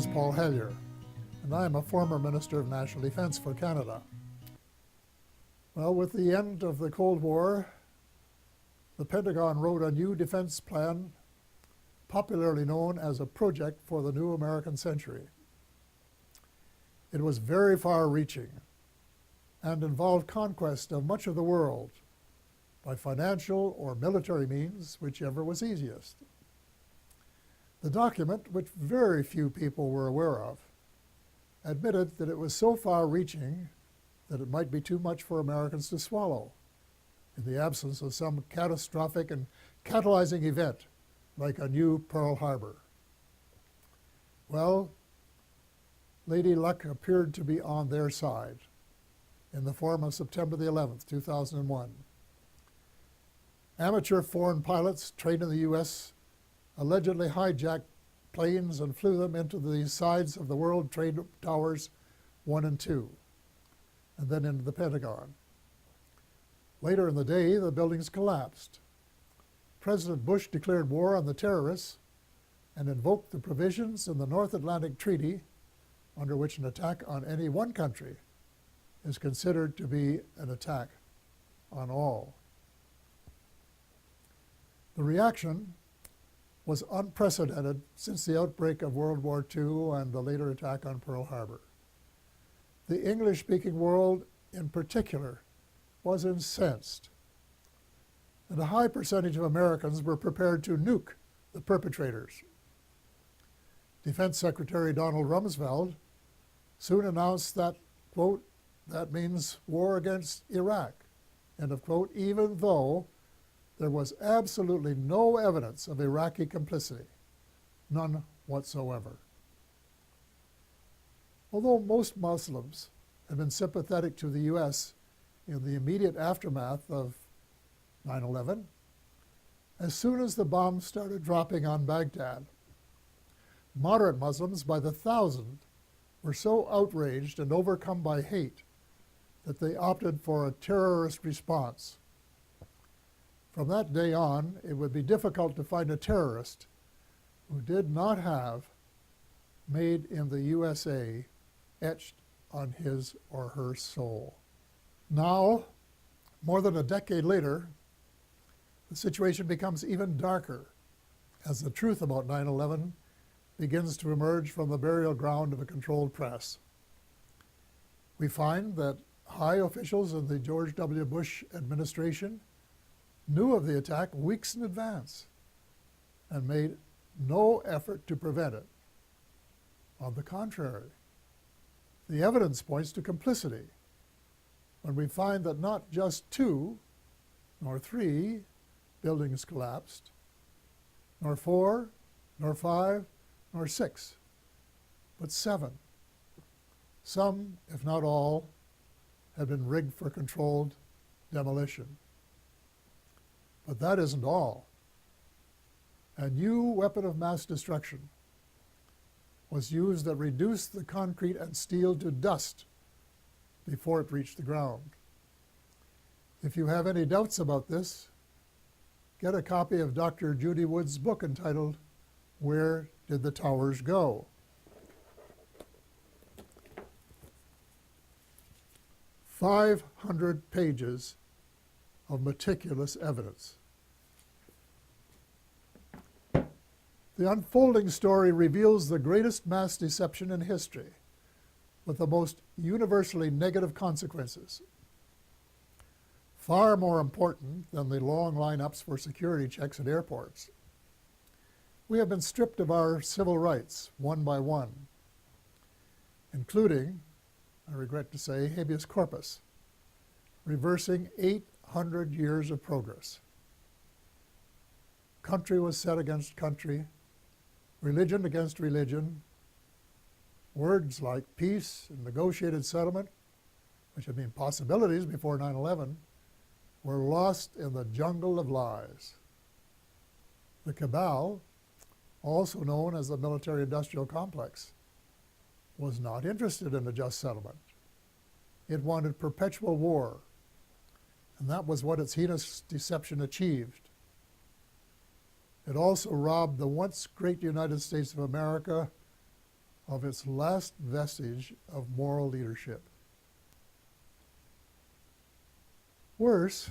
is Paul Hellyer, and I am a former Minister of National Defence for Canada. Well, with the end of the Cold War, the Pentagon wrote a new defense plan, popularly known as a project for the new American century. It was very far-reaching and involved conquest of much of the world by financial or military means, whichever was easiest. The document, which very few people were aware of, admitted that it was so far-reaching that it might be too much for Americans to swallow in the absence of some catastrophic and catalyzing event like a new Pearl Harbor. Well, Lady Luck appeared to be on their side in the form of September the 11th, 2001. Amateur foreign pilots trained in the U.S. allegedly hijacked planes and flew them into the sides of the World Trade Towers 1 and 2, and then into the Pentagon. Later in the day, the buildings collapsed. President Bush declared war on the terrorists and invoked the provisions in the North Atlantic Treaty under which an attack on any one country is considered to be an attack on all. The reaction was unprecedented since the outbreak of World War II and the later attack on Pearl Harbor. The English-speaking world in particular was incensed, and a high percentage of Americans were prepared to nuke the perpetrators. Defense Secretary Donald Rumsfeld soon announced that, quote, that means war against Iraq, end of quote, even though there was absolutely no evidence of Iraqi complicity, none whatsoever. Although most Muslims had been sympathetic to the U.S. in the immediate aftermath of 9/11, as soon as the bombs started dropping on Baghdad, moderate Muslims by the thousand were so outraged and overcome by hate that they opted for a terrorist response. From that day on, it would be difficult to find a terrorist who did not have "Made in the USA" etched on his or her soul. Now, more than a decade later, the situation becomes even darker as the truth about 9/11 begins to emerge from the burial ground of a controlled press. We find that high officials in the George W. Bush administration knew of the attack weeks in advance and made no effort to prevent it. On the contrary, the evidence points to complicity when we find that not just 2, nor 3 buildings collapsed, nor 4, nor 5, nor 6, but 7. Some, if not all, had been rigged for controlled demolition. But that isn't all. A new weapon of mass destruction was used that reduced the concrete and steel to dust before it reached the ground. If you have any doubts about this, get a copy of Dr. Judy Wood's book entitled, "Where Did the Towers Go?" 500 pages of meticulous evidence. The unfolding story reveals the greatest mass deception in history, with the most universally negative consequences. Far more important than the long lineups for security checks at airports. We have been stripped of our civil rights one by one, including, I regret to say, habeas corpus, reversing 800 years of progress. Country was set against country, religion against religion. Words like peace and negotiated settlement, which had been possibilities before 9/11, were lost in the jungle of lies. The cabal, also known as the military-industrial complex, was not interested in a just settlement. It wanted perpetual war, and that was what its heinous deception achieved. It also robbed the once great United States of America of its last vestige of moral leadership. Worse,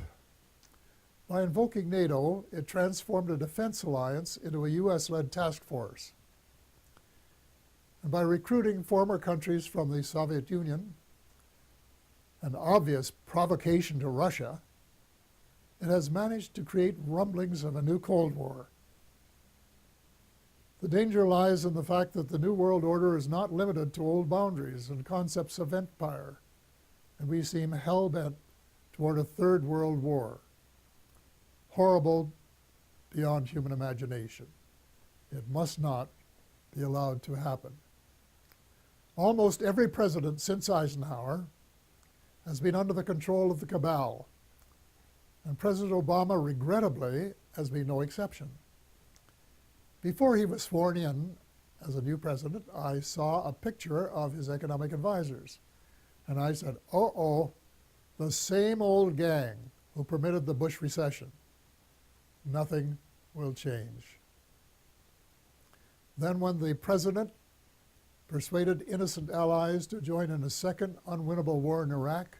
by invoking NATO, it transformed a defense alliance into a US-led task force. And by recruiting former countries from the Soviet Union, an obvious provocation to Russia, it has managed to create rumblings of a new Cold War. The danger lies in the fact that the New World Order is not limited to old boundaries and concepts of empire, and we seem hell-bent toward a third world war, horrible beyond human imagination. It must not be allowed to happen. Almost every president since Eisenhower has been under the control of the cabal, and President Obama, regrettably, has been no exception. Before he was sworn in as a new president, I saw a picture of his economic advisors, and I said, uh-oh, the same old gang who permitted the Bush recession. Nothing will change. Then when the president persuaded innocent allies to join in a second unwinnable war in Iraq,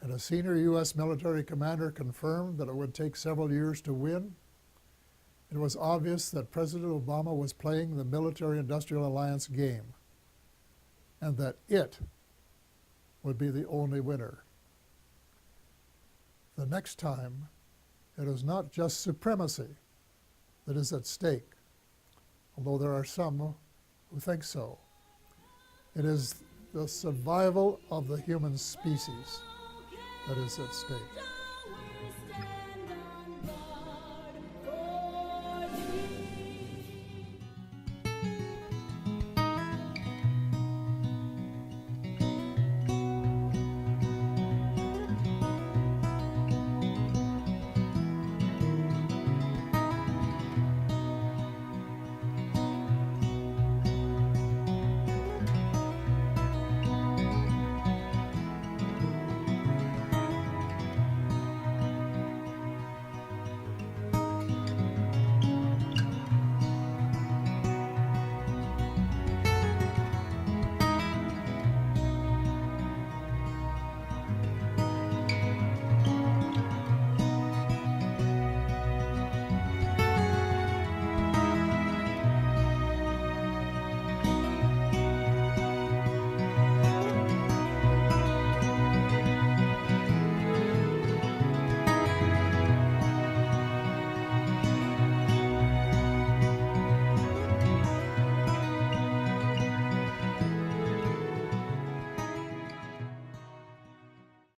and a senior US military commander confirmed that it would take several years to win, it was obvious that President Obama was playing the military-industrial alliance game, and that it would be the only winner. The next time, it is not just supremacy that is at stake, although there are some who think so. It is the survival of the human species that is at stake.